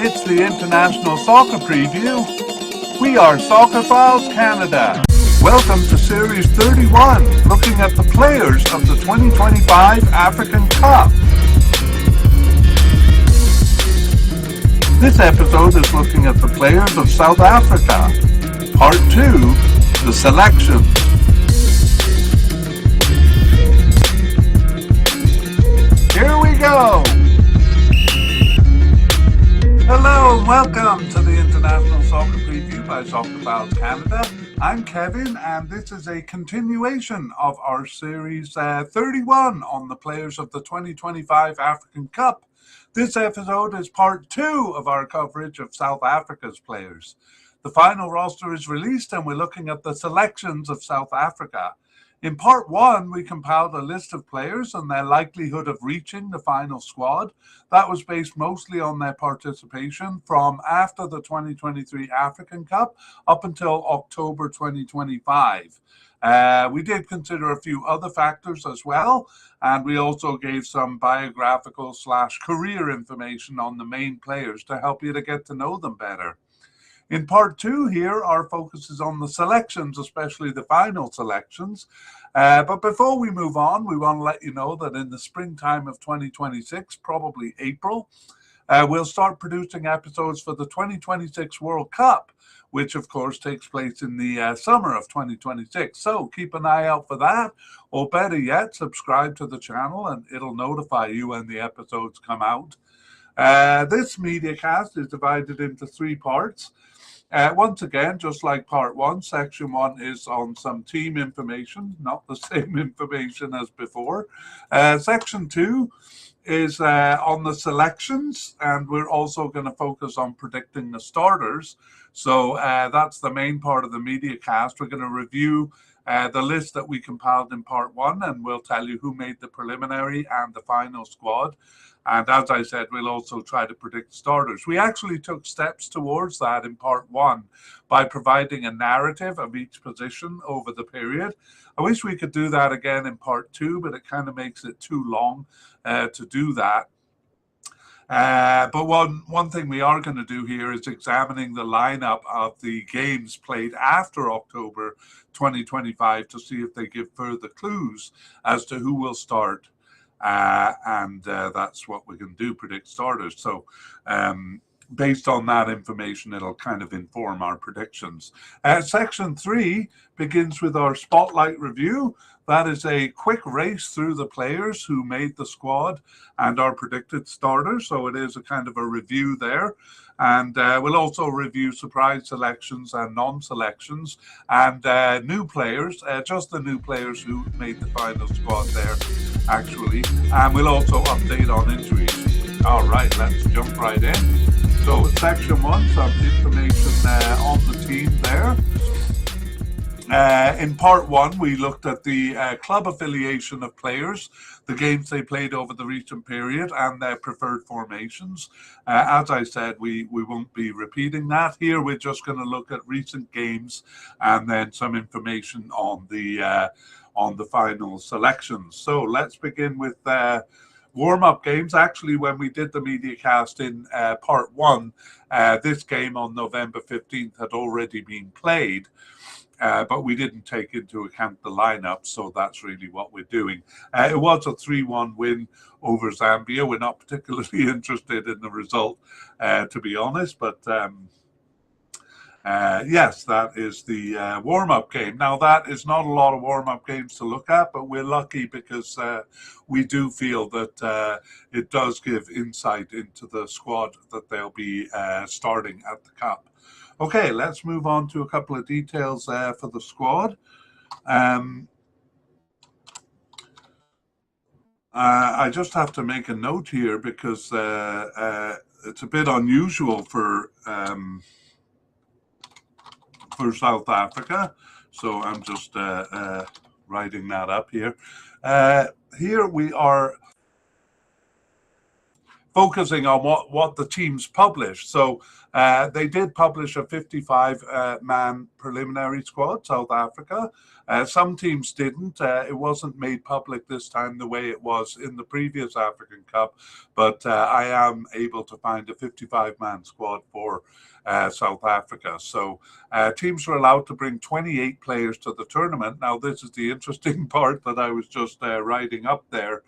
It's the International Soccer Preview. We are Soccerphiles Canada. Welcome to Series 31, looking at the players of the 2025 African Cup. This episode is looking at the players of South Africa. Part 2, the selections. Here we go! Hello and welcome to the International Soccer Preview by Soccerphiles Canada. I'm Kevin and this is a continuation of our Series 31 on the players of the 2025 African Cup. This episode is part 2 of our coverage of South Africa's players. The final roster is released and we're looking at the selections of South Africa. In part 1, we compiled a list of players and their likelihood of reaching the final squad. That was based mostly on their participation from after the 2023 African Cup up until October 2025. We did consider a few other factors as well, and we also gave some biographical / career information on the main players to help you to get to know them better. In part 2 here, our focus is on the selections, especially the final selections. But before we move on, we want to let you know that in the springtime of 2026, probably April, we'll start producing episodes for the 2026 World Cup, which of course takes place in the summer of 2026. So keep an eye out for that, or better yet, subscribe to the channel and it'll notify you when the episodes come out. This mediacast is divided into 3 parts. Once again, just like part 1, section 1 is on some team information, not the same information as before. Section 2 is on the selections, and we're also going to focus on predicting the starters. So that's the main part of the media cast. We're going to review the list that we compiled in part 1, and we'll tell you who made the preliminary and the final squad. And as I said, we'll also try to predict starters. We actually took steps towards that in part 1 by providing a narrative of each position over the period. I wish we could do that again in part 2, but it kind of makes it too long to do that. But one thing we are going to do here is examining the lineup of the games played after October 2025 to see if they give further clues as to who will start. And that's what we can do, predict starters. So based on that information, it'll kind of inform our predictions. Section 3 begins with our spotlight review. That is a quick race through the players who made the squad and our predicted starters. So it is a kind of a review there. And we'll also review surprise selections and non-selections and new players, just the new players who made the final squad there, actually. And we'll also update on injuries. All right, let's jump right in. So section 1, some information on the team there. In part 1, we looked at the club affiliation of players, the games they played over the recent period, and their preferred formations. As I said, we won't be repeating that. Here, we're just going to look at recent games and then some information on the final selections. So let's begin with warm-up games. Actually, when we did the media cast in part 1, this game on November 15th had already been played. But we didn't take into account the lineup, so that's really what we're doing. It was a 3-1 win over Zambia. We're not particularly interested in the result, to be honest, but yes, that is the warm-up game. Now, that is not a lot of warm-up games to look at, but we're lucky because we do feel that it does give insight into the squad that they'll be starting at the Cup. Okay, let's move on to a couple of details for the squad. I just have to make a note here because it's a bit unusual for South Africa. So I'm just writing that up here. Here we are focusing on what the teams published. So they did publish a 55-man preliminary squad, South Africa. Some teams didn't. It wasn't made public this time the way it was in the previous African Cup, but I am able to find a 55-man squad for South Africa. So teams were allowed to bring 28 players to the tournament. Now, this is the interesting part that I was just writing up there,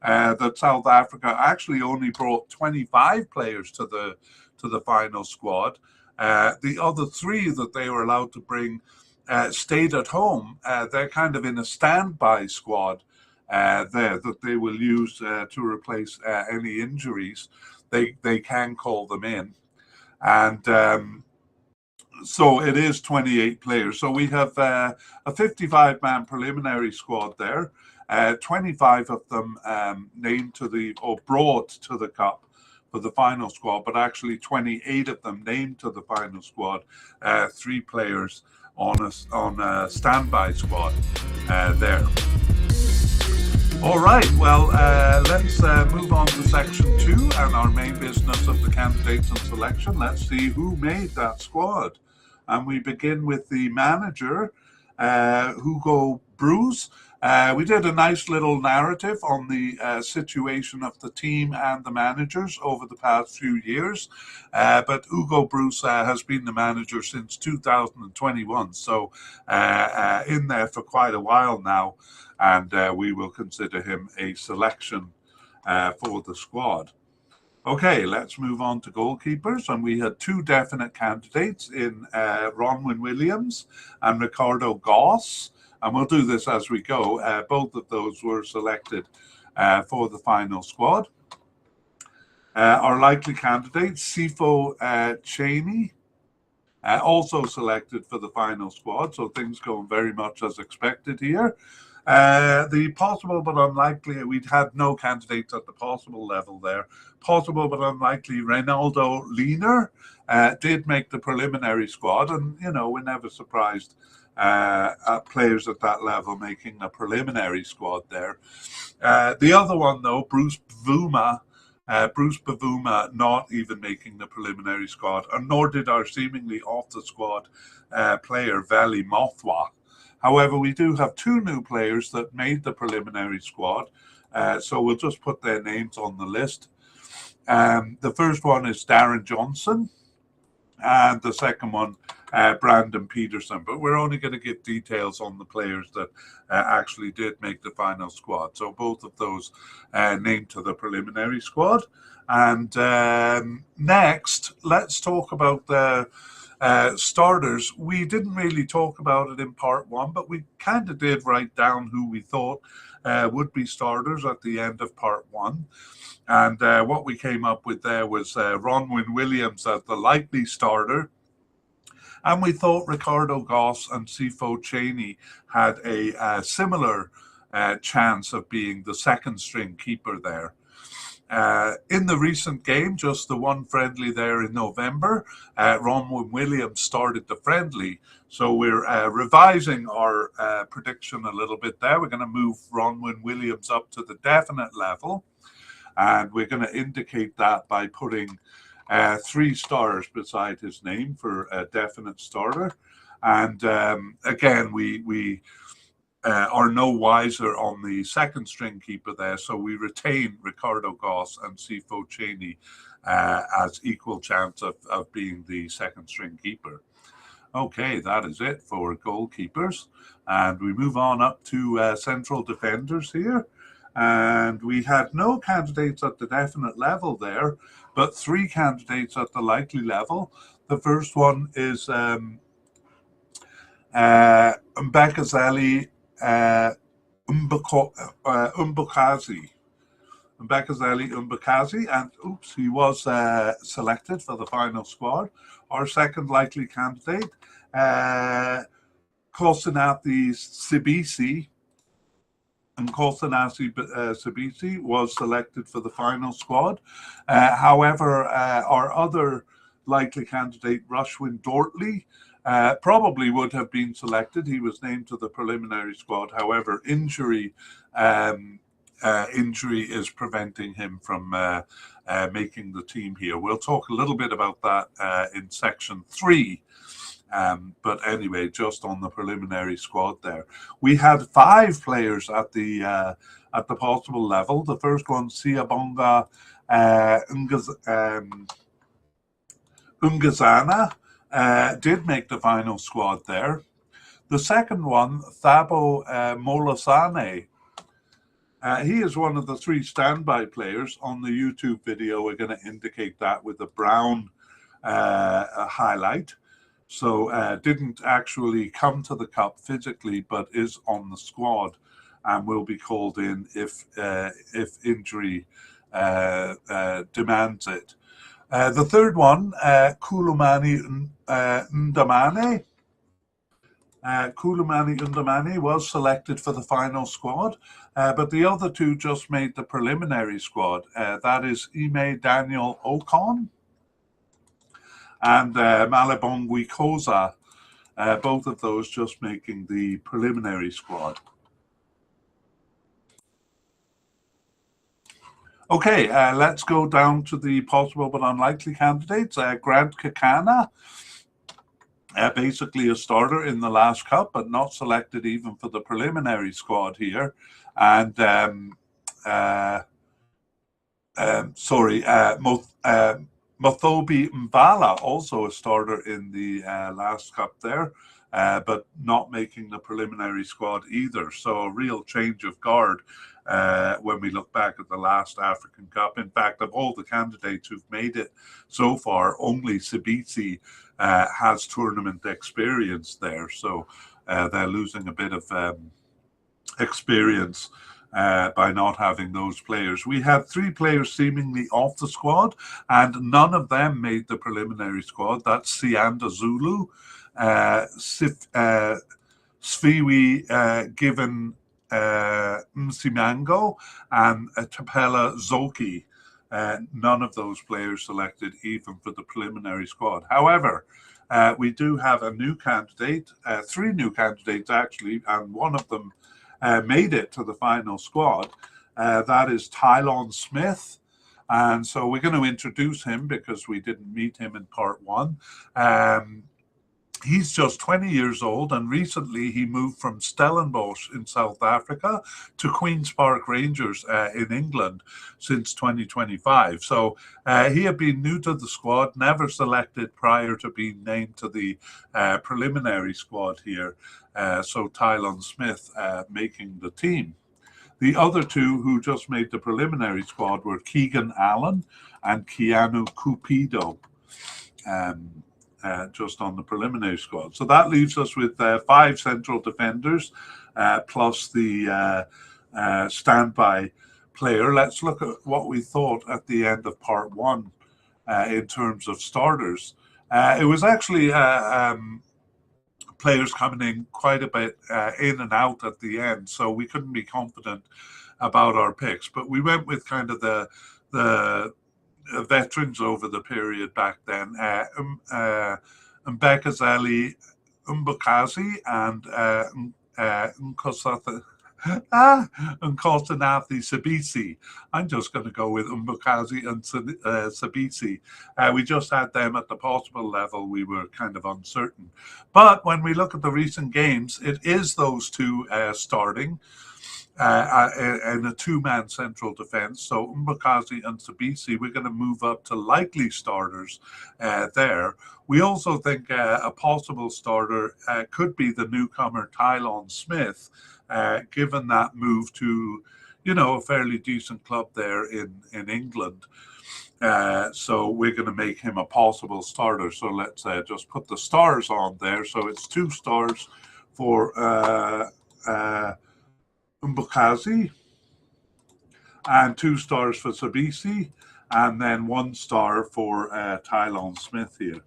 that South Africa actually only brought 25 players to the final squad. The other 3 that they were allowed to bring stayed at home. They're kind of in a standby squad there that they will use to replace any injuries. They can call them in. And so it is 28 players. So we have a 55-man preliminary squad there. 25 of them named brought to the Cup for the final squad, but actually 28 of them named to the final squad. 3 players on a standby squad there. All right, well, let's move on to section 2 and our main business of the candidates and selection. Let's see who made that squad. And we begin with the manager, Hugo Broos. We did a nice little narrative on the situation of the team and the managers over the past few years. But Hugo Broos has been the manager since 2021, so in there for quite a while now. And we will consider him a selection for the squad. Okay, let's move on to goalkeepers. And we had 2 definite candidates in Ronwen Williams and Ricardo Goss. And we'll do this as we go. Both of those were selected for the final squad. Our likely candidates, Sifo Cheney, also selected for the final squad. So things going very much as expected here. The possible but unlikely, we'd had no candidates at the possible level there. Possible but unlikely, Reynaldo Lehner did make the preliminary squad, and we're never surprised at players at that level making a preliminary squad there. The other one though, Bruce Bavuma not even making the preliminary squad, and nor did our seemingly off the squad player Veli Mothwa. However, we do have 2 new players that made the preliminary squad, so we'll just put their names on the list. The first one is Darren Johnson, and the second one, Brandon Peterson. But we're only going to give details on the players that actually did make the final squad. So both of those named to the preliminary squad. And next, let's talk about the starters. We didn't really talk about it in part 1, but we kind of did write down who we thought would be starters at the end of part 1. And what we came up with there was Ronwen Williams as the likely starter. And we thought Ricardo Goss and Sifo Cheney had a similar chance of being the second string keeper there. In the recent game, just the one friendly there in November, Ronwen Williams started the friendly. So we're revising our prediction a little bit there. We're going to move Ronwen Williams up to the definite level. And we're going to indicate that by putting 3 stars beside his name for a definite starter. And again, we are no wiser on the second string keeper there, so we retain Ricardo Goss and Sifo Cheney as equal chance of being the second string keeper. Okay, that is it for goalkeepers, and we move on up to central defenders here. And we had no candidates at the definite level there, but 3 candidates at the likely level. The first one is Mbekazeli Mbekazi, and he was selected for the final squad. Our second likely candidate, Kosinati Sibisi, and Sibisi was selected for the final squad. However, our other likely candidate, Rushwin Dortley, probably would have been selected. He was named to the preliminary squad. However, injury injury is preventing him from making the team here. We'll talk a little bit about that in section 3. But anyway, just on the preliminary squad there, we had 5 players at the possible level. The first one, Siabonga Ungazana, did make the final squad there. The second one, Thabo Molasane, he is one of the 3 standby players. On the YouTube video, we're going to indicate that with a brown highlight. So didn't actually come to the cup physically, but is on the squad and will be called in if injury demands it. The third one, Kulumani Ndamane. Kulumani Undamani was selected for the final squad, but the other 2 just made the preliminary squad. That is Ime Daniel Ocon and Malabongwe Koza, both of those just making the preliminary squad. Okay, let's go down to the possible but unlikely candidates. Grant Kakana, basically a starter in the last cup, but not selected even for the preliminary squad here. And Mathobi Mbala, also a starter in the last cup there, but not making the preliminary squad either. So a real change of guard when we look back at the last African Cup. In fact, of all the candidates who've made it so far, only Sibisi has tournament experience there. So they're losing a bit of experience by not having those players. We had 3 players seemingly off the squad, and none of them made the preliminary squad. That's Sianda Zulu, Sviwi Given Msimango, and Tapela Zoki. None of those players selected even for the preliminary squad. However, we do have a new candidate, 3 new candidates actually, and one of them made it to the final squad. That is Tylon Smith. And so we're going to introduce him because we didn't meet him in part 1. He's just 20 years old, and recently he moved from Stellenbosch in South Africa to Queen's Park Rangers in England since 2025. So he had been new to the squad, never selected prior to being named to the preliminary squad here. So Tylon Smith making the team. The other 2 who just made the preliminary squad were Keegan Allen and Keanu Cupido. Just on the preliminary squad. So that leaves us with 5 central defenders plus the standby player. Let's look at what we thought at the end of part 1 in terms of starters. It was actually players coming in quite a bit in and out at the end, so we couldn't be confident about our picks. But we went with kind of the veterans over the period back then, Mbekazeli Mbakazi and Nkosanathi Sabisi. I'm just going to go with Mbakazi and Sabisi. We just had them at the possible level. We were kind of uncertain. But when we look at the recent games, it is those 2 starting in a 2-man central defense. So Mbakazi and Sabisi, we're going to move up to likely starters there. We also think a possible starter could be the newcomer Tylon Smith, given that move to, a fairly decent club there in England. So we're going to make him a possible starter. So let's just put the stars on there. So it's 2 stars for Mbakazi and 2 stars for Sabisi, and then 1 star for Tylon Smith here.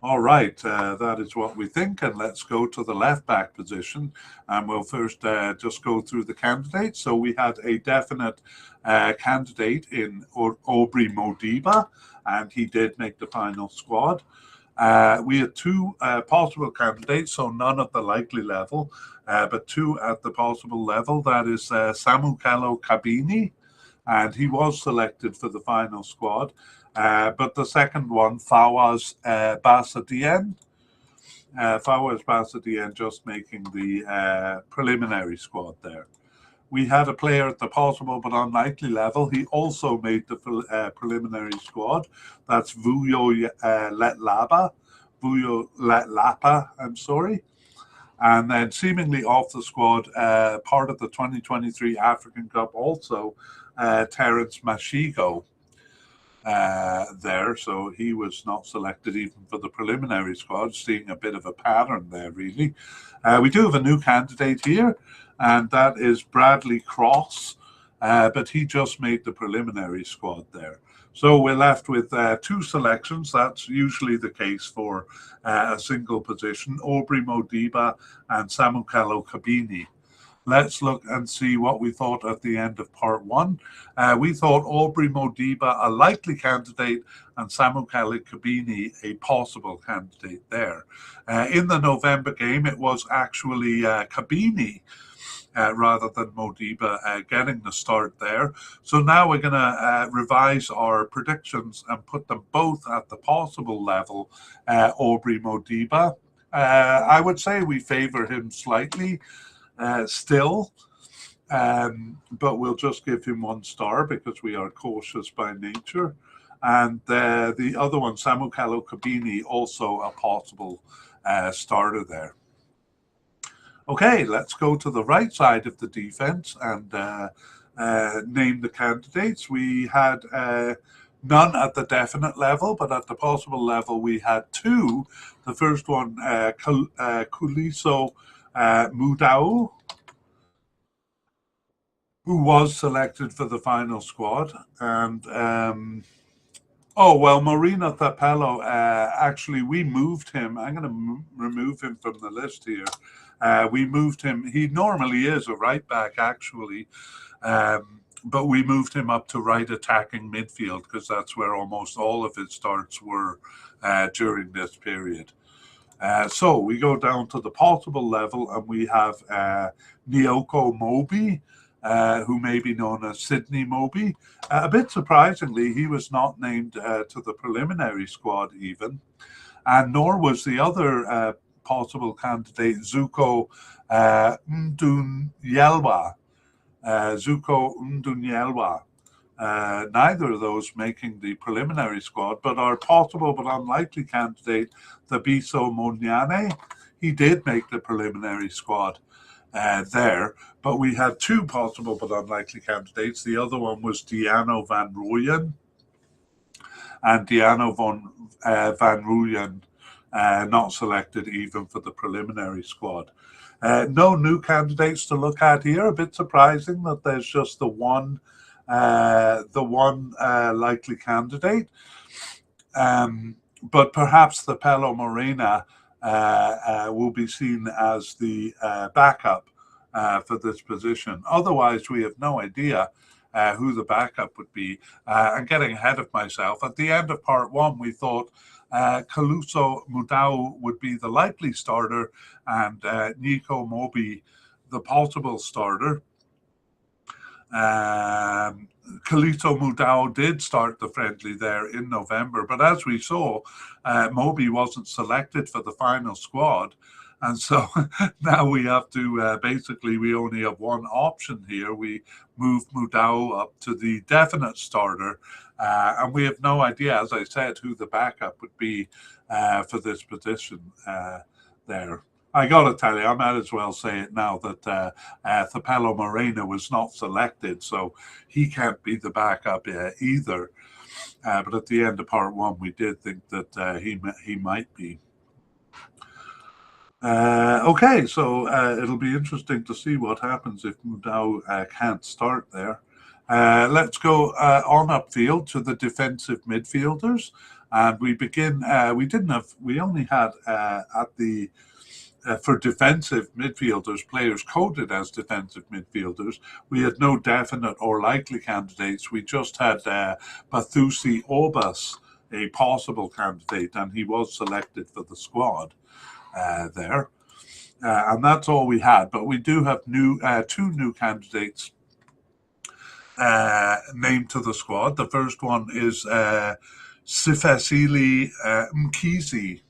All right, that is what we think, and let's go to the left back position, and we'll first just go through the candidates. So we had a definite candidate in Aubrey Modiba, and he did make the final squad. We had two possible candidates, so none at the likely level, but two at the possible level. That is Samucalo Cabini, and he was selected for the final squad. But the second one, Fawaz Basadien, just making the preliminary squad there. We had a player at the possible but unlikely level. He also made the preliminary squad. That's Vuyo Letlapa, I'm sorry. And then seemingly off the squad, part of the 2023 African Cup also, Terence Mashigo there. So he was not selected even for the preliminary squad, seeing a bit of a pattern there, really. We do have a new candidate here, and that is Bradley Cross, but he just made the preliminary squad there. So we're left with two selections. That's usually the case for a single position, Aubrey Modiba and Samucalo Cabini. Let's look and see what we thought at the end of part one. We thought Aubrey Modiba a likely candidate and Samucalo Cabini a possible candidate there. In the November game, it was actually Cabini rather than Modiba getting the start there. So now we're going to revise our predictions and put them both at the possible level, Aubrey Modiba. I would say we favor him slightly still, but we'll just give him 1 star because we are cautious by nature. And the other one, Samucalo Cabini, also a possible starter there. Okay, let's go to the right side of the defense and name the candidates. We had none at the definite level, but at the possible level, we had two. The first one, Kuliso Mudau, who was selected for the final squad. And Marino Tapello, actually, we moved him. I'm going to remove him from the list here. We moved him. He normally is a right back, actually, but we moved him up to right attacking midfield because that's where almost all of his starts were during this period. So we go down to the possible level, and we have Nyoko Mobi, who may be known as Sydney Mobi. A bit surprisingly, he was not named to the preliminary squad even, and nor was the other possible candidate, Zuko Ndunyelwa. Neither of those making the preliminary squad, but our possible but unlikely candidate, Thabiso Monyane, he did make the preliminary squad there, but we had two possible but unlikely candidates. The other one was Diano van Rooyen, and Diano van Rooyen not selected even for the preliminary squad. No new candidates to look at here. A bit surprising that there's just the one likely candidate. But perhaps the Pelo Morena will be seen as the backup for this position. Otherwise, we have no idea who the backup would be. I'm getting ahead of myself. At the end of part one, we thought Kaluso Mudau would be the likely starter and Nico Mobi the possible starter. Kalito Mudau did start the friendly there in November, but as we saw, Mobi wasn't selected for the final squad. And so now we have to, basically, we only have one option here. We move Mudau up to the definite starter. And we have no idea, as I said, who the backup would be for this position there. I got to tell you, I might as well say it now that Thapelo Moreno was not selected, so he can't be the backup either. But at the end of part one, we did think that he might be. Okay, so it'll be interesting to see what happens if Mudau can't start there. Let's go on upfield to the defensive midfielders, and we begin. We only had at the for defensive midfielders, players coded as defensive midfielders. We had no definite or likely candidates. We just had Bathusi Obas a possible candidate, and he was selected for the squad there. And that's all we had. But we do have two new candidates named to the squad. The first one is Sifasili Mkizi.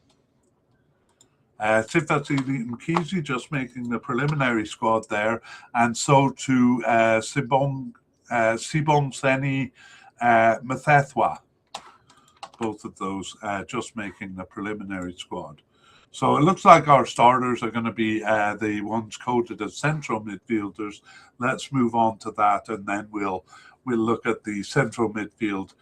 Sifasili Mkizi just making the preliminary squad there, and so to Sibong Seni Mathethwa. Both of those just making the preliminary squad. So it looks like our starters are going to be the ones coded as central midfielders. Let's move on to that, and then we'll look at the central midfield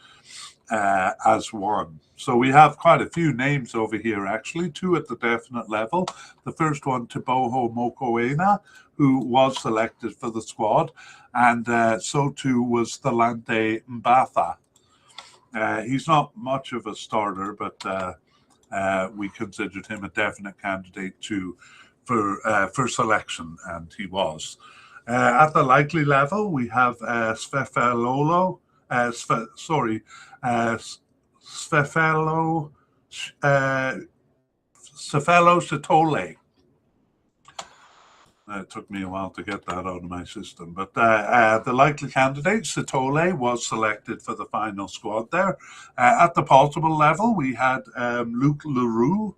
as one. So we have quite a few names over here, actually, two at the definite level. The first one, Teboho Mokoena, who was selected for the squad, and so too was Thalante Mbatha. He's not much of a starter, but we considered him a definite candidate for selection, and he was. At the likely level, we have Sfefelo Sitole. It took me a while to get that out of my system. But the likely candidate, Sitole, was selected for the final squad there. At the possible level, we had Luke Leroux,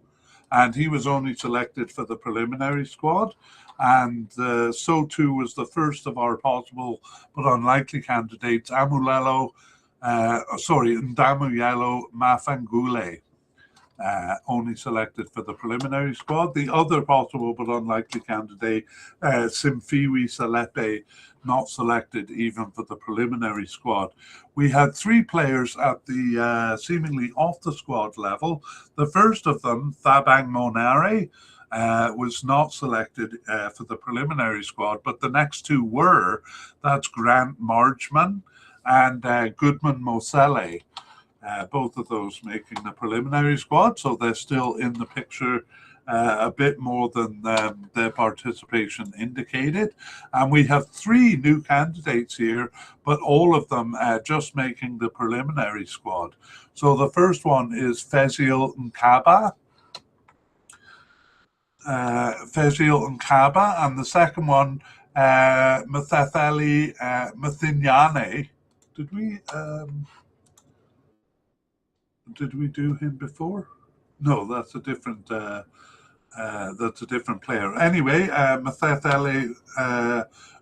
and he was only selected for the preliminary squad. And so too was the first of our possible but unlikely candidates, Ndamuyalo Mafangule. Only selected for the preliminary squad. The other possible but unlikely candidate, Simfiwi Salepe, not selected even for the preliminary squad. We had three players at the seemingly off the squad level. The first of them, Thabang Monare, was not selected for the preliminary squad, but the next two were. That's Grant Marchman and Goodman Mosele. Both of those making the preliminary squad, so they're still in the picture a bit more than their participation indicated. And we have three new candidates here, but all of them just making the preliminary squad. So the first one is Fezil Nkaba. And the second one, Mathetheli Mathinyane. Did we do him before? No, that's a different player. Anyway, Mathetheli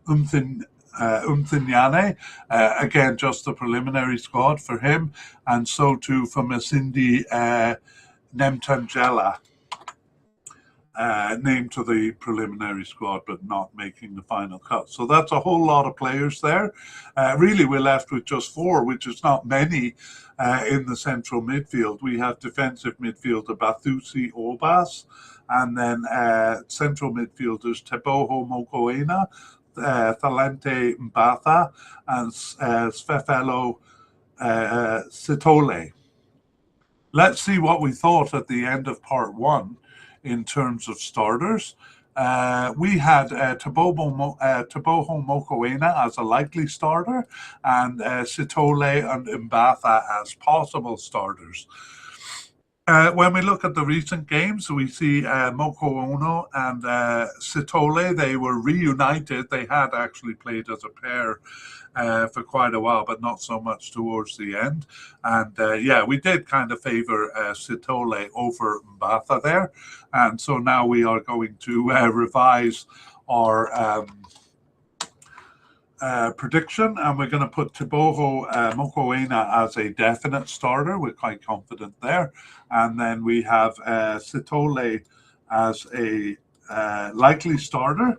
Umthinyane, again, just the preliminary squad for him, and so too for Masindi Nemtangela, named to the preliminary squad but not making the final cut. So that's a whole lot of players there. Really, we're left with just four, which is not many in the central midfield. We have defensive midfielder Bathusi Obas, and then central midfielders Teboho Mokoena, Thalante Mbatha, and Sfefelo Sitole. Let's see what we thought at the end of part one in terms of starters. We had Teboho Mokoena as a likely starter, and Sitole and Mbatha as possible starters. When we look at the recent games, we see Mokoena and Sitole, they were reunited. They had actually played as a pair for quite a while, but not so much towards the end. And we did kind of favor Sitole over Mbatha there. And so now we are going to revise our prediction, and we're going to put Teboho Mokoena as a definite starter. We're quite confident there. And then we have Sitole as a likely starter,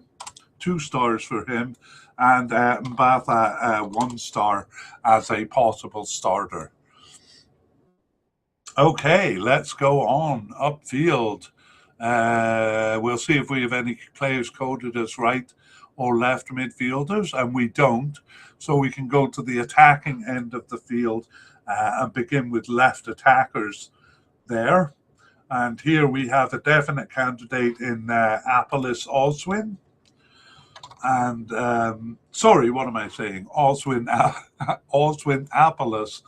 2 stars for him, and Mbatha 1 star as a possible starter. Okay, let's go on upfield. We'll see if we have any players coded as right or left midfielders, and we don't. So we can go to the attacking end of the field and begin with left attackers there. And here we have a definite candidate in Apollos Oswin. And sorry, what am I saying? Oswin Apollos,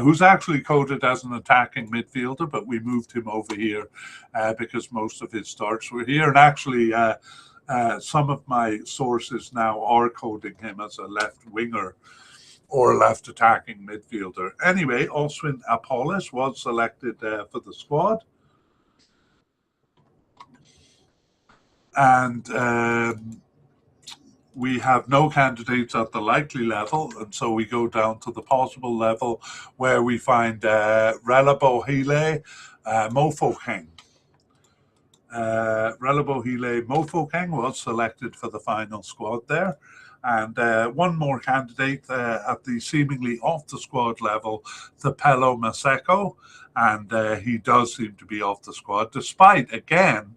who's actually coded as an attacking midfielder, but we moved him over here because most of his starts were here. And actually, some of my sources now are coding him as a left winger or left attacking midfielder. Anyway, Oswin Apollos was selected for the squad. And we have no candidates at the likely level, and so we go down to the possible level where we find Relebohile Mofokeng. Relebohile Mofokeng was selected for the final squad there. And one more candidate at the seemingly off the squad level, Thapelo Maseko, and he does seem to be off the squad, despite, again,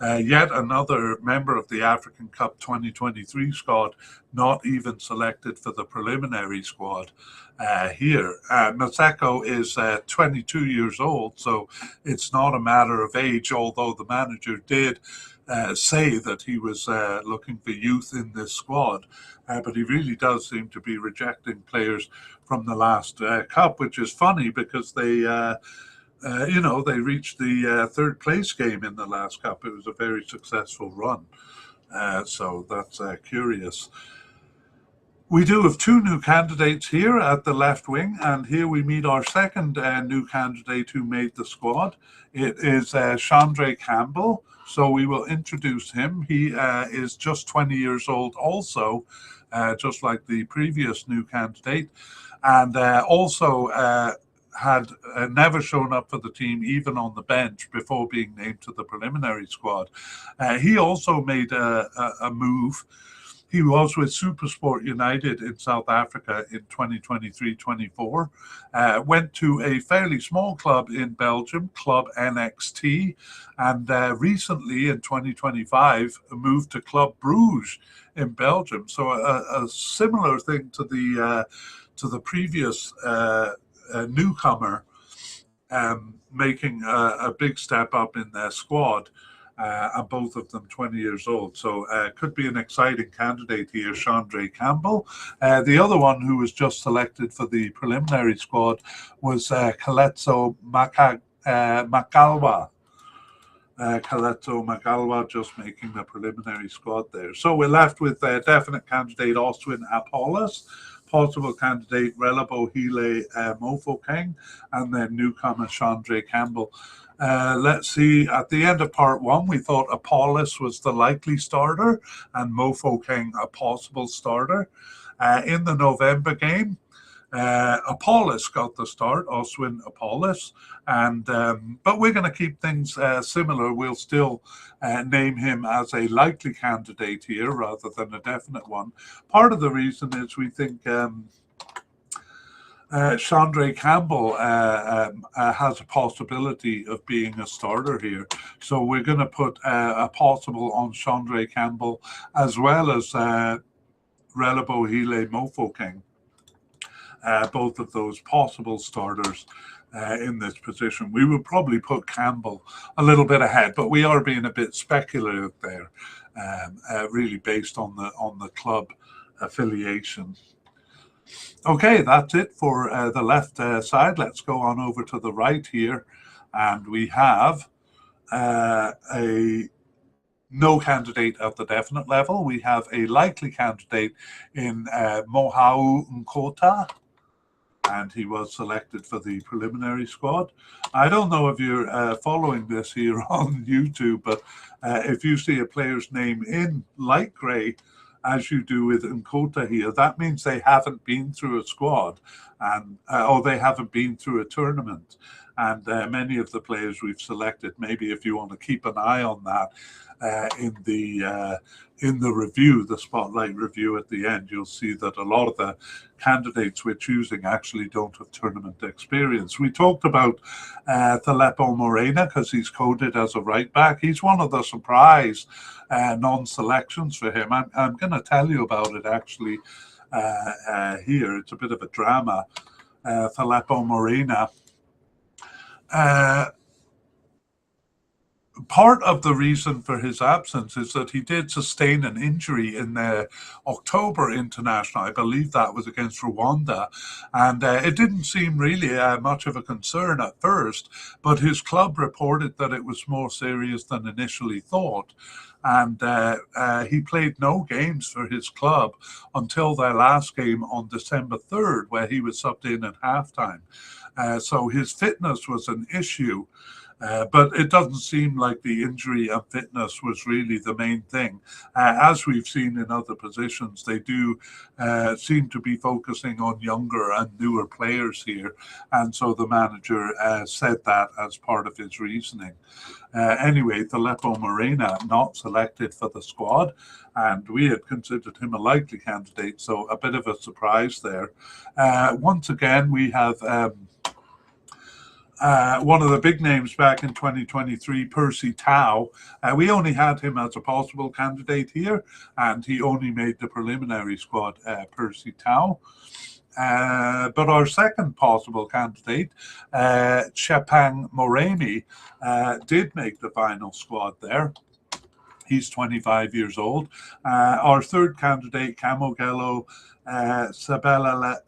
yet another member of the African Cup 2023 squad not even selected for the preliminary squad here. Maseko is 22 years old, so it's not a matter of age, although the manager did say that he was looking for youth in this squad. But he really does seem to be rejecting players from the last cup, which is funny because they they reached the third place game in the last cup. It was a very successful run. So that's curious. We do have two new candidates here at the left wing, and here we meet our second new candidate who made the squad. It is Chandre Campbell. So we will introduce him. He is just 20 years old also, just like the previous new candidate, and also had never shown up for the team, even on the bench, before being named to the preliminary squad. He also made a move. He was with Supersport United in South Africa in 2023-24, went to a fairly small club in Belgium, Club NXT, and recently in 2025 moved to Club Bruges in Belgium. So a similar thing to the previous newcomer, making a big step up in their squad. And both of them 20 years old. So could be an exciting candidate here, Chandre Campbell. The other one who was just selected for the preliminary squad was Kaletso Makalwa. Kaletso Makalwa just making the preliminary squad there. So we're left with definite candidate Oswin Apollos, possible candidate Relebohile Mofokeng, and then newcomer Chandre Campbell. Let's see, at the end of part one, we thought Apollos was the likely starter and Mofokeng a possible starter. In the November game, Apollos got the start, Oswin Apollos, and but we're going to keep things similar. We'll still name him as a likely candidate here rather than a definite one. Part of the reason is we think Chandre Campbell has a possibility of being a starter here. So we're going to put a possible on Chandre Campbell as well as Relebohile Mofokeng. Both of those possible starters in this position. We would probably put Campbell a little bit ahead, but we are being a bit speculative there, really based on the club affiliation. Okay, that's it for the left side. Let's go on over to the right here, and we have a no candidate at the definite level. We have a likely candidate in Mohau Nkota, and he was selected for the preliminary squad. I don't know if you're following this here on YouTube, but if you see a player's name in light grey, as you do with Nkota here, that means they haven't been through a squad, and or they haven't been through a tournament. And many of the players we've selected, maybe if you want to keep an eye on that in the review, the spotlight review at the end, you'll see that a lot of the candidates we're choosing actually don't have tournament experience. We talked about Thalepo Morena because he's coded as a right back. He's one of the surprise non-selections for him. I'm going to tell you about it actually here. It's a bit of a drama. Thalepo Morena part of the reason for his absence is that he did sustain an injury in the October international. I believe that was against Rwanda. And it didn't seem really much of a concern at first, but his club reported that it was more serious than initially thought. And he played no games for his club until their last game on December 3rd, where he was subbed in at halftime. So his fitness was an issue. But it doesn't seem like the injury and fitness was really the main thing. As we've seen in other positions, they do seem to be focusing on younger and newer players here. And so the manager said that as part of his reasoning. Anyway, Filippo Morena not selected for the squad, and we had considered him a likely candidate, so a bit of a surprise there. Once again, we have one of the big names back in 2023, Percy Tau. We only had him as a possible candidate here, and he only made the preliminary squad, Percy Tau. But our second possible candidate, Chepang Moremi, did make the final squad there. He's 25 years old. Our third candidate, Camogelo Sabella,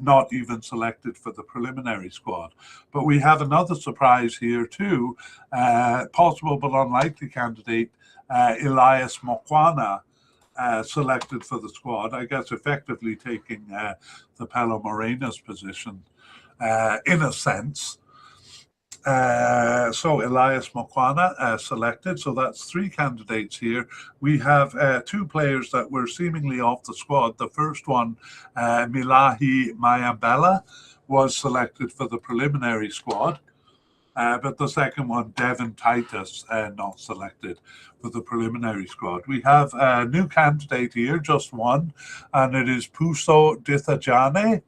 not even selected for the preliminary squad. But we have another surprise here too. Possible but unlikely candidate, Elias Mokwana, selected for the squad, I guess effectively taking the Pelo Morena's position in a sense. So Elias Mokwana selected. So that's three candidates here. We have two players that were seemingly off the squad. The first one, Milahi Mayambela, was selected for the preliminary squad. But the second one, Devin Titus, not selected for the preliminary squad. We have a new candidate here, just one, and it is Puso Dithajane.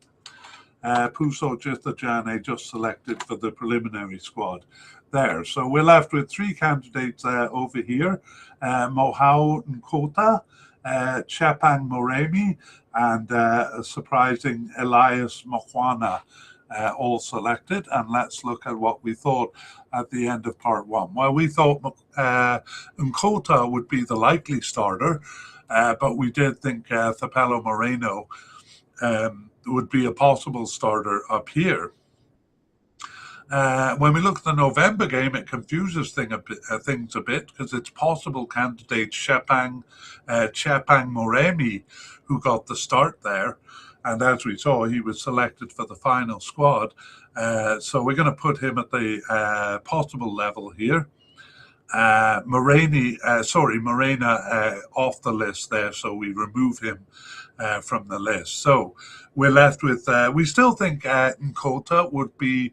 Puso Dithajane just selected for the preliminary squad there. So we're left with three candidates over here, Mohau Nkota, Chepang Moremi, and a surprising Elias Mokwana. All selected, and let's look at what we thought at the end of part one. Well, we thought Nkota would be the likely starter, but we did think Thapelo Moreno would be a possible starter up here. When we look at the November game, it confuses things a bit because it's possible candidate Chepang Moremi who got the start there. And as we saw, he was selected for the final squad. So we're going to put him at the possible level here. Morena off the list there, so we remove him from the list. So we're left with, we still think Nkota would be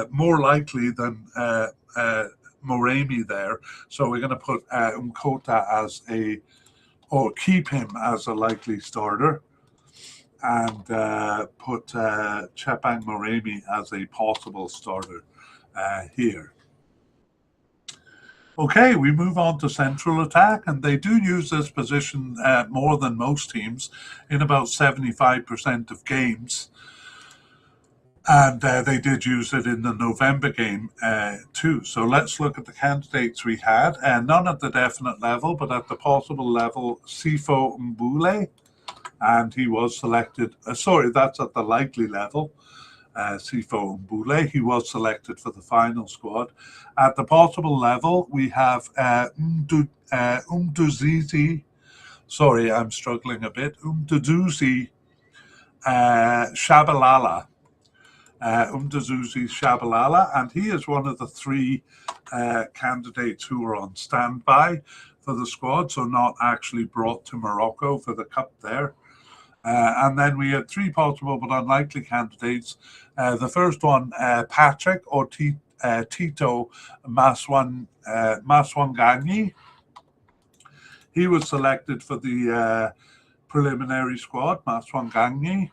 more likely than Moremi there. So we're going to put Nkota as or keep him as a likely starter, and put Chepang Moremi as a possible starter here. Okay, we move on to central attack, and they do use this position more than most teams in about 75% of games. And they did use it in the November game too. So let's look at the candidates we had. None at the definite level, but at the possible level, Sifo Mbule. And he was selected, that's at the likely level, Sifo Mbule. He was selected for the final squad. At the possible level, we have Umduzizi. Sorry, I'm struggling a bit. Umduzuzi Shabalala. Umduzuzi Shabalala, and he is one of the three candidates who are on standby for the squad, so not actually brought to Morocco for the cup there. And then we had three possible but unlikely candidates. The first one, Patrick or Tito Maswanganyi. He was selected for the preliminary squad, Maswanganyi.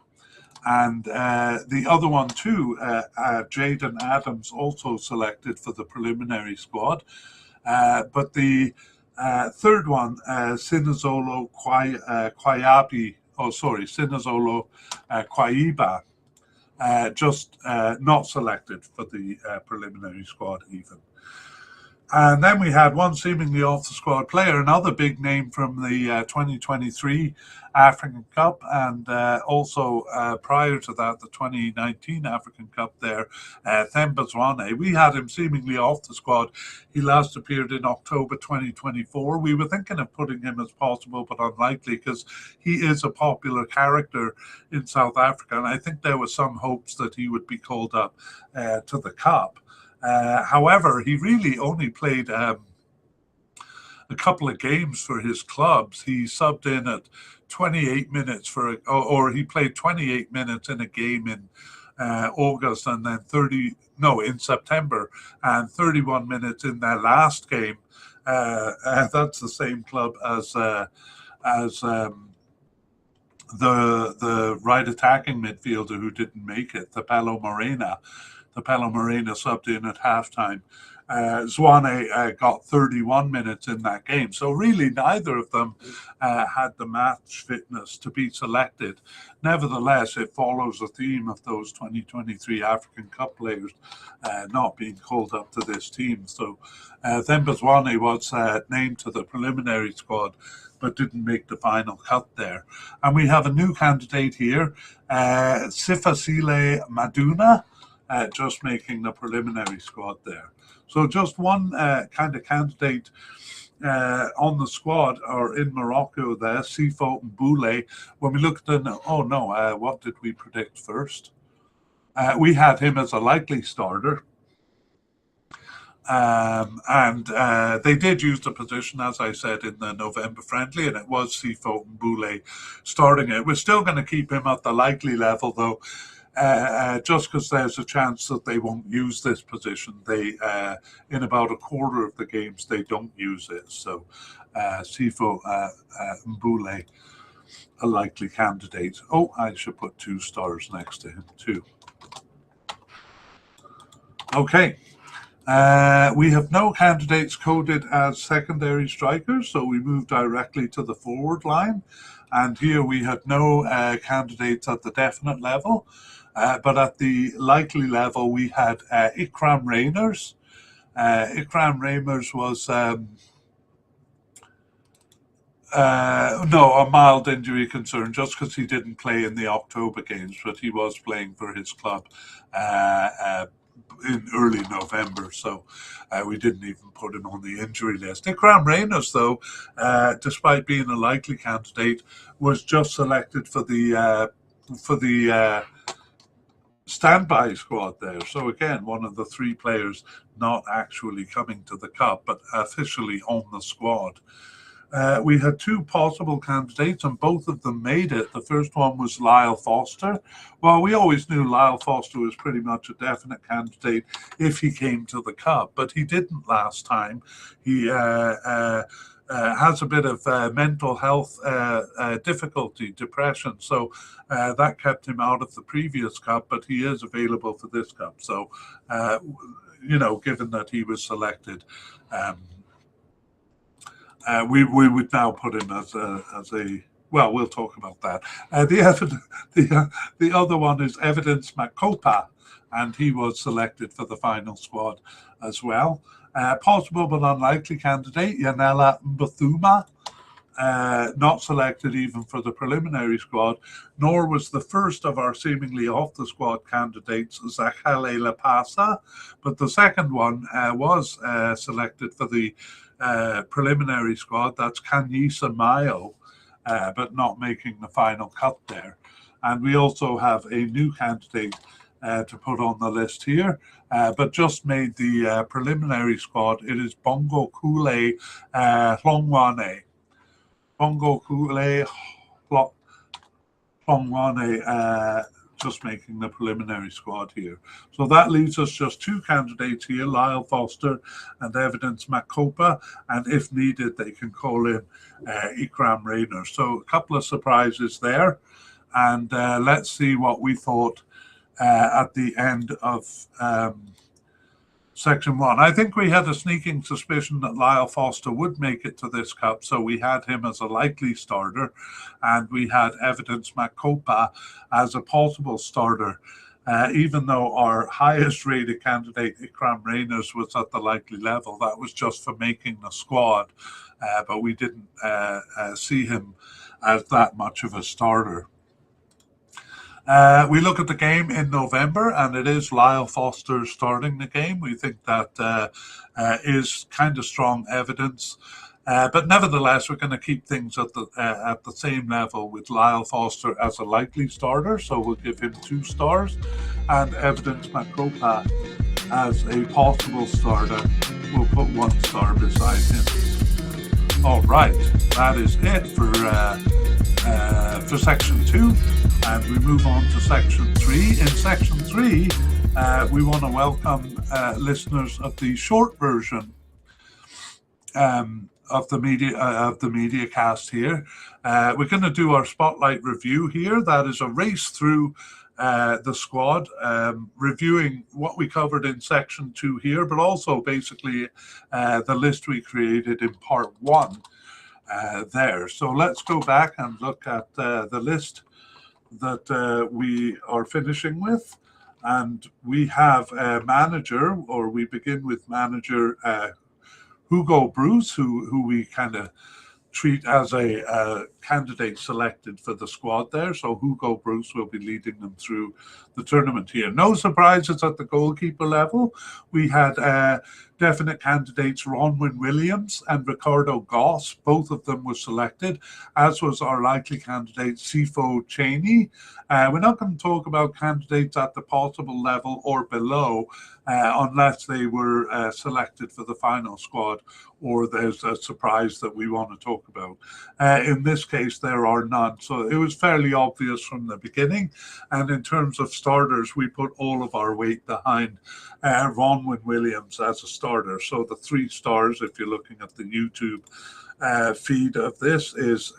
And the other one too, Jaden Adams, also selected for the preliminary squad. But the third one, Sinazolo Kwaiba, just not selected for the preliminary squad even. And then we had one seemingly off the squad player, another big name from the 2023 African Cup, and also prior to that, the 2019 African Cup there, Themba Zwane. We had him seemingly off the squad. He last appeared in October 2024. We were thinking of putting him as possible, but unlikely, because he is a popular character in South Africa, and I think there was some hopes that he would be called up to the Cup. However, he really only played a couple of games for his clubs. He subbed in at 28 minutes or he played 28 minutes in a game in August, and then in September, and 31 minutes in their last game. That's the same club as the right attacking midfielder who didn't make it, the Pelo Morena. The Pelo Morena subbed in at halftime. Zwane got 31 minutes in that game. So really neither of them had the match fitness to be selected. Nevertheless, it follows the theme of those 2023 African Cup players not being called up to this team. So Themba Zwane was named to the preliminary squad, but didn't make the final cut there. And we have a new candidate here, Sifasile Maduna, just making the preliminary squad there. So just one kind of candidate on the squad, or in Morocco there, Sifo Mboule. When we looked at what did we predict first? We had him as a likely starter. And they did use the position, as I said, in the November friendly, and it was Sifo Mboule starting it. We're still going to keep him at the likely level, though, just because there's a chance that they won't use this position. They, in about a quarter of the games, they don't use it. So Sifo Mboule, a likely candidate. Oh, I should put 2 stars next to him too. Okay. We have no candidates coded as secondary strikers, so we move directly to the forward line. And here we had no candidates at the definite level, but at the likely level we had Ikram Reyners. Ikram Reyners was a mild injury concern, just because he didn't play in the October games, but he was playing for his club in early November, so we didn't even put him on the injury list. Ikram Reyners, though, despite being a likely candidate, was just selected for the standby squad there. So again, one of the 3 players not actually coming to the Cup, but officially on the squad. We had 2 possible candidates, and both of them made it. The first one was Lyle Foster. Well, we always knew Lyle Foster was pretty much a definite candidate if he came to the Cup, but he didn't last time. He has a bit of mental health difficulty, depression, so that kept him out of the previous Cup, but he is available for this Cup. So, given that he was selected, we would now put him as a well, we'll talk about that. The other one is Evidence Makopa, and he was selected for the final squad as well. Possible but unlikely candidate, Yanela Mbathuma, not selected even for the preliminary squad, nor was the first of our seemingly off the squad candidates, Zakhale Lapasa, but the second one was selected for the preliminary squad. That's Kanyisa Mayo, but not making the final cut there. And we also have a new candidate to put on the list here, but just made the preliminary squad. It is Bongo Kule Hlongwane. Bongo Kule Hlongwane, just making the preliminary squad here. So that leaves us just 2 candidates here, Lyle Foster and Evidence Makopa, and if needed, they can call in Ikram Reyners. So a couple of surprises there, and let's see what we thought at the end of Section 1. I think we had a sneaking suspicion that Lyle Foster would make it to this Cup, so we had him as a likely starter, and we had Evidence Makopa as a possible starter. even though our highest rated candidate, Ikram Reyners, was at the likely level. That was just for making the squad, but we didn't see him as that much of a starter. We look at the game in November, and it is Lyle Foster starting the game. We think that is kind of strong evidence. But nevertheless, we're going to keep things at the same level with Lyle Foster as a likely starter. So we'll give him 2 stars, and Evidence Makropa as a possible starter. We'll put 1 star beside him. All right, that is it for section 2, and we move on to section 3. In section 3, we want to welcome listeners of the short version of the media cast here. We're going to do our spotlight review here. That is a race through the squad, reviewing what we covered in section 2 here, but also basically the list we created in part 1 there. So let's go back and look at the list that we are finishing with. And we have a manager, or we begin with manager Hugo Bruce, who we kind of treat as a candidate selected for the squad there. So Hugo Bruce will be leading them through the tournament here. No surprises at the goalkeeper level. We had definite candidates Ronwyn Williams and Ricardo Goss. Both of them were selected, as was our likely candidate Sifo Cheney. We're not going to talk about candidates at the possible level or below unless they were selected for the final squad or there's a surprise that we want to talk about. In this case, there are none. So it was fairly obvious from the beginning. And in terms of starters, we put all of our weight behind Ronwyn Williams as a starter. So the 3 stars, if you're looking at the YouTube feed of this, is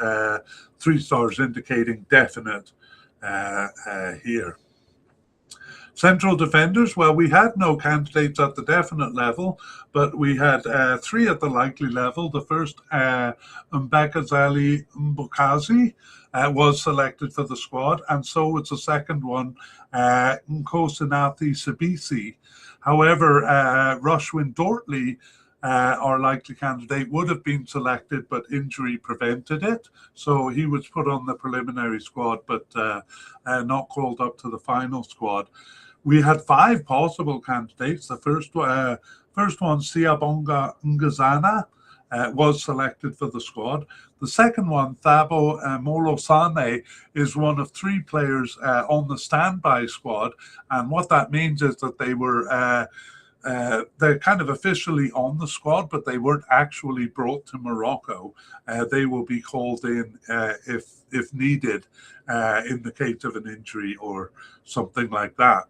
3 stars indicating definite here. Central defenders, well, we had no candidates at the definite level, but we had 3 at the likely level. The first, Mbekazali Mbukazi, was selected for the squad, and so was the second one, Nkosinathi Sibisi. However, Rushwin Dortley, our likely candidate, would have been selected, but injury prevented it. So he was put on the preliminary squad, but not called up to the final squad. We had 5 possible candidates. The first one, Siabonga Ngazana, was selected for the squad. The second one, Thabo Molosane, is one of 3 players on the standby squad. And what that means is that they were they're kind of officially on the squad, but they weren't actually brought to Morocco. They will be called in if needed in the case of an injury or something like that.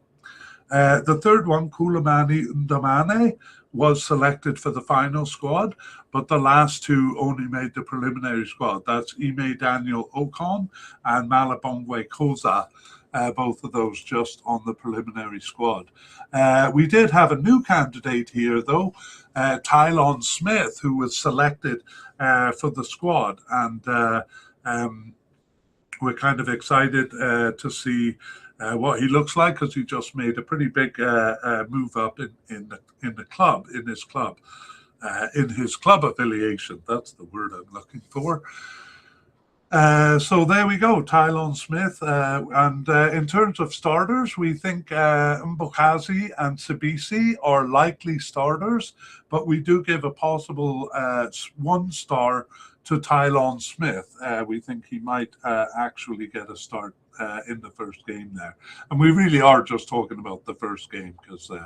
The third one, Kulamani Ndamane, was selected for the final squad, but the last 2 only made the preliminary squad. That's Ime Daniel Okon and Malabongwe Koza, both of those just on the preliminary squad. We did have a new candidate here, though, Tylon Smith, who was selected for the squad. And we're kind of excited to see what he looks like, because he just made a pretty big move up in his club affiliation. That's the word I'm looking for. So there we go, Tylon Smith. And in terms of starters, we think Mbokazi and Sibisi are likely starters, but we do give a possible 1 star to Tylon Smith. We think he might actually get a start in the first game there. And we really are just talking about the first game, because it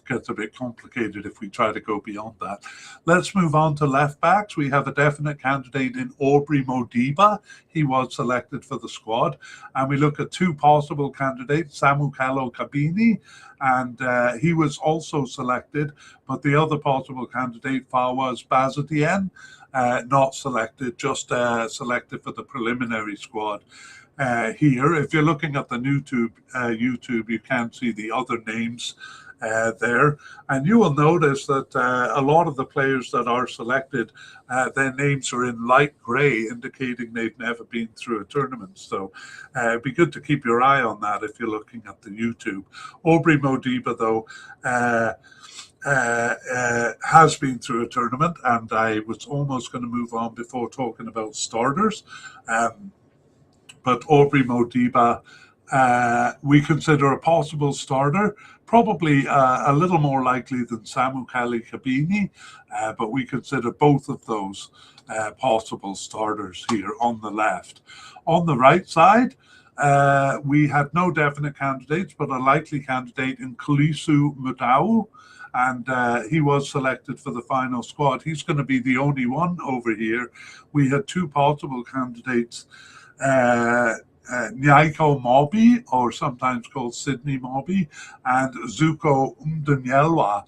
gets a bit complicated if we try to go beyond that. Let's move on to left backs. We have a definite candidate in Aubrey Modiba. He was selected for the squad. And we look at 2 possible candidates, Samu Kalo Kabini, and he was also selected, but the other possible candidate, Fawaz Bazadien, not selected, just selected for the preliminary squad. Here, if you're looking at the YouTube, you can see the other names there. And you will notice that a lot of the players that are selected, their names are in light grey, indicating they've never been through a tournament. So it'd be good to keep your eye on that if you're looking at the YouTube. Aubrey Modiba, though, has been through a tournament, and I was almost going to move on before talking about starters. But Aubrey Modiba, we consider a possible starter, probably a little more likely than Samu Kali Kabini, but we consider both of those possible starters here on the left. On the right side, we had no definite candidates, but a likely candidate in Kalisu Mudau, and he was selected for the final squad. He's going to be the only one over here. We had two possible candidates, Nyaiko Mobi, or sometimes called Sydney Mobi, and Zuko Umdanyelwa.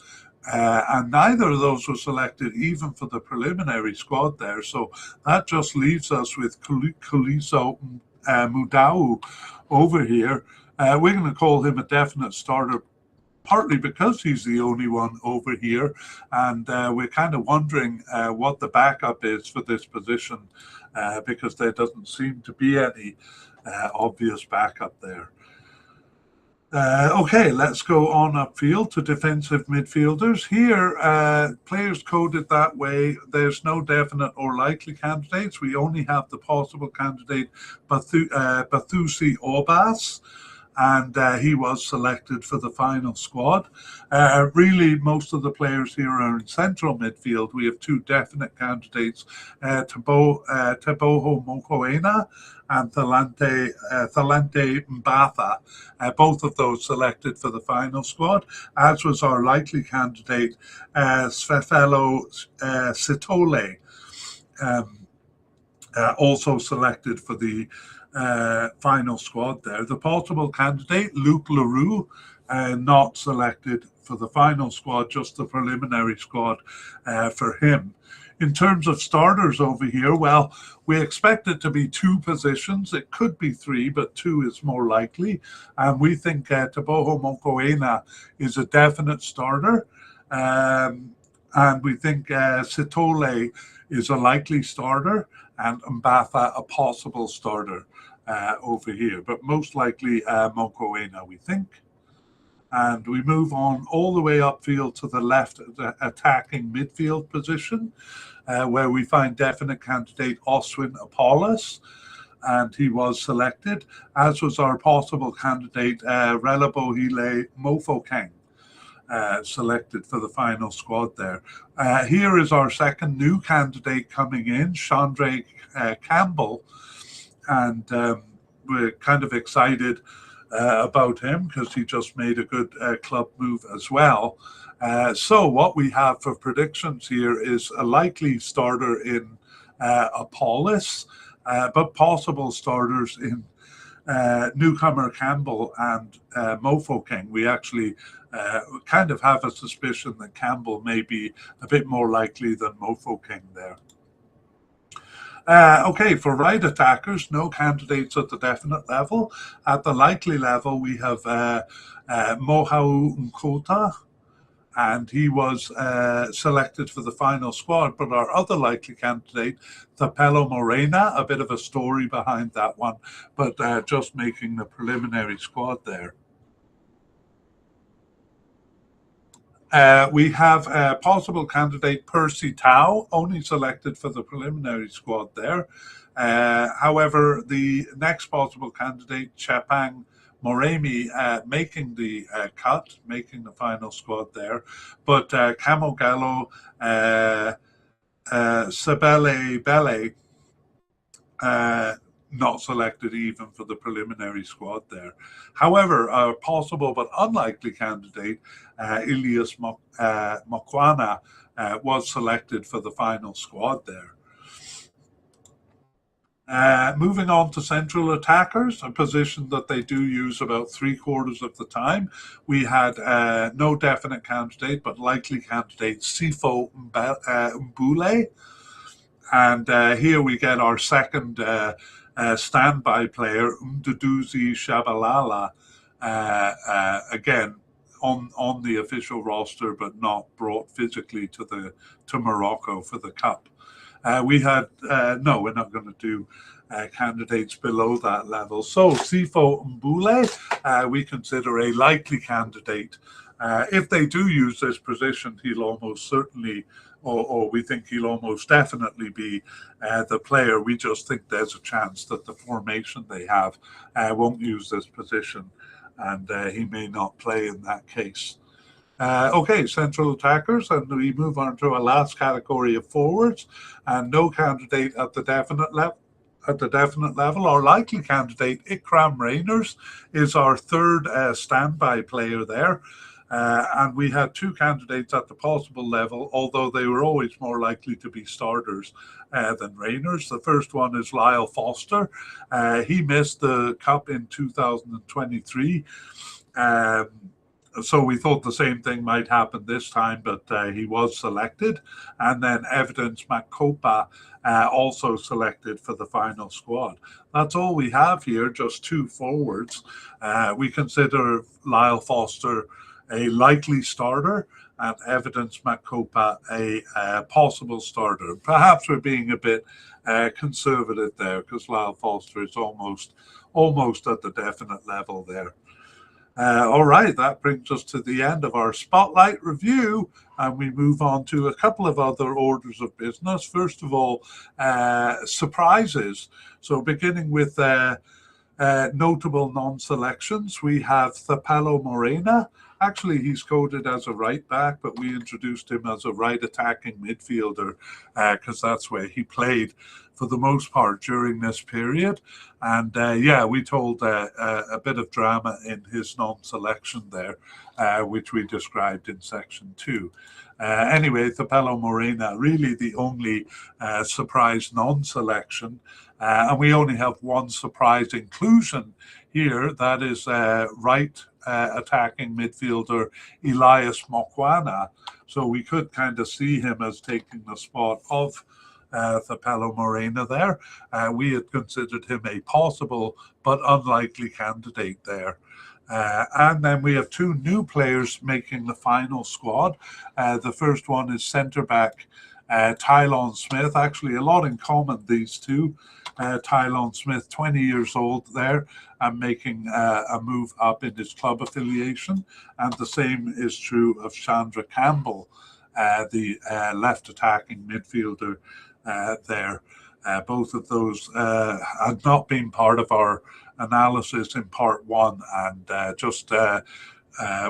And neither of those were selected even for the preliminary squad there. So that just leaves us with Kaliso Mudau over here. We're going to call him a definite starter, partly because he's the only one over here, and we're kind of wondering what the backup is for this position, because there doesn't seem to be any obvious backup there. Okay, let's go on upfield to defensive midfielders. Here, players coded that way. There's no definite or likely candidates. We only have the possible candidate, Bathusi Obas, and he was selected for the final squad. Really, most of the players here are in central midfield. We have two definite candidates, Teboho Mokoena and Thalante Mbatha, both of those selected for the final squad, as was our likely candidate, Svefelo Sitole, also selected for the final squad there. The possible candidate, Luke Leroux, not selected for the final squad, just the preliminary squad for him. In terms of starters over here, well, we expect it to be two positions. It could be three, but two is more likely. And we think Teboho Mokoena is a definite starter. And we think Sitole is a likely starter, and Mbatha a possible starter over here. But most likely Mokoena, we think. And we move on all the way upfield to the left, the attacking midfield position, where we find definite candidate Oswin Apollos, and he was selected, as was our possible candidate Relebohile Mofokeng, selected for the final squad there. Here is our second new candidate coming in, Chandra Campbell, and we're kind of excited about him because he just made a good club move as well. So what we have for predictions here is a likely starter in Apollos, but possible starters in newcomer Campbell and Mofokeng. We actually kind of have a suspicion that Campbell may be a bit more likely than Mofokeng there. Okay, for right attackers, no candidates at the definite level. At the likely level, we have Mohau Nkota, and he was selected for the final squad. But our other likely candidate, Thapelo Morena, a bit of a story behind that one, but just making the preliminary squad there. We have a possible candidate, Percy Tau, only selected for the preliminary squad there. However, the next possible candidate, Chapang Moremi, making the cut, making the final squad there. But Camogallo Sabele Bele, not selected even for the preliminary squad there. However, our possible but unlikely candidate, Ilias Mokwana, was selected for the final squad there. Moving on to central attackers, a position that they do use about 3/4 of the time. We had no definite candidate, but likely candidate Sifo Mbule. And here we get our second standby player, Umduduzi Shabalala. Again, on the official roster, but not brought physically to Morocco for the Cup. We had no, we're not going to do candidates below that level. So Sifo Mbule, we consider a likely candidate. If they do use this position, he'll almost certainly, or we think he'll almost definitely be the player. We just think there's a chance that the formation they have won't use this position, and he may not play in that case. Okay, central attackers, and we move on to our last category of forwards, and no candidate at the definite level. Our likely candidate, Ikram Reyners, is our third standby player there. And we had two candidates at the possible level, although they were always more likely to be starters than Reyners. The first one is Lyle Foster. He missed the Cup in 2023. So we thought the same thing might happen this time, but he was selected. And then Evidence Makopa also selected for the final squad. That's all we have here, just two forwards. We consider Lyle Foster a likely starter and Evidence Makopa a possible starter. Perhaps we're being a bit conservative there because Lyle Foster is almost at the definite level there. All right, that brings us to the end of our Spotlight review, and we move on to a couple of other orders of business. First of all, surprises. So beginning with notable non-selections, we have Thapelo Morena. Actually, he's coded as a right back, but we introduced him as a right attacking midfielder because that's where he played for the most part during this period. And we told a bit of drama in his non-selection there, which we described in section 2. Anyway, Thapelo Morena, really the only surprise non-selection. And we only have one surprise inclusion here. That is right attacking midfielder Elias Mokwana. So we could kind of see him as taking the spot of Thapelo Morena there. We had considered him a possible but unlikely candidate there. And then we have two new players making the final squad. The first one is centre-back Tylon Smith. Actually, a lot in common, these two. Tylon Smith, 20 years old there, and making a move up in his club affiliation. And the same is true of Chandra Campbell, the left attacking midfielder there. Both of those had not been part of our analysis in part 1, and just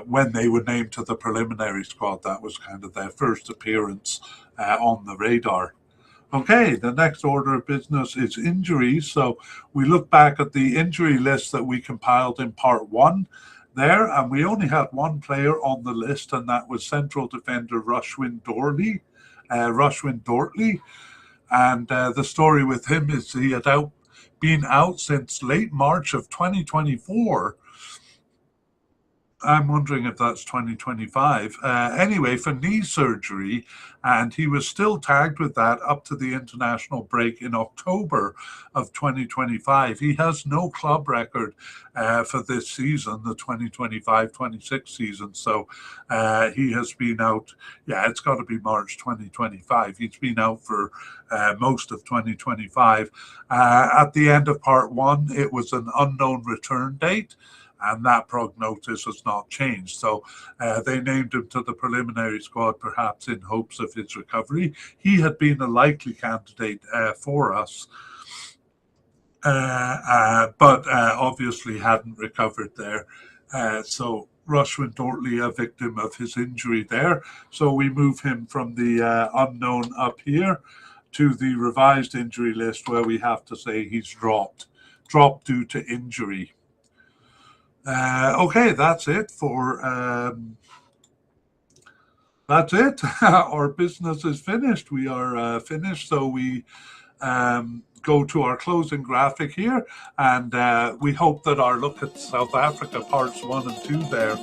when they were named to the preliminary squad, that was kind of their first appearance on the radar. Okay, the next order of business is injuries. So we look back at the injury list that we compiled in part 1 there, and we only had one player on the list, and that was central defender Rushwin Dortley. And the story with him is he had been out since late March of 2024. I'm wondering if that's 2025. Anyway, for knee surgery, and he was still tagged with that up to the international break in October of 2025. He has no club record for this season, the 2025-26 season. So he has been out, it's got to be March 2025. He's been out for most of 2025. At the end of part 1, it was an unknown return date, and that prognosis has not changed. So they named him to the preliminary squad, perhaps in hopes of his recovery. He had been a likely candidate for us, but obviously hadn't recovered there. So Rushwin Dortley, a victim of his injury there. So we move him from the unknown up here to the revised injury list, where we have to say he's dropped due to injury. Okay, that's it for that's it. Our business is finished. We are finished. So we go to our closing graphic here, and we hope that our look at South Africa parts 1 and 2 there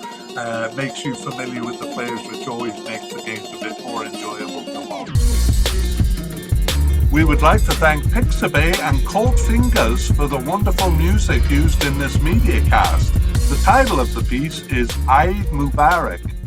makes you familiar with the players, which always makes the games a bit more enjoyable to watch. We would like to thank Pixabay and Cold Fingers for the wonderful music used in this mediacast. The title of the piece is Eid Mubarak.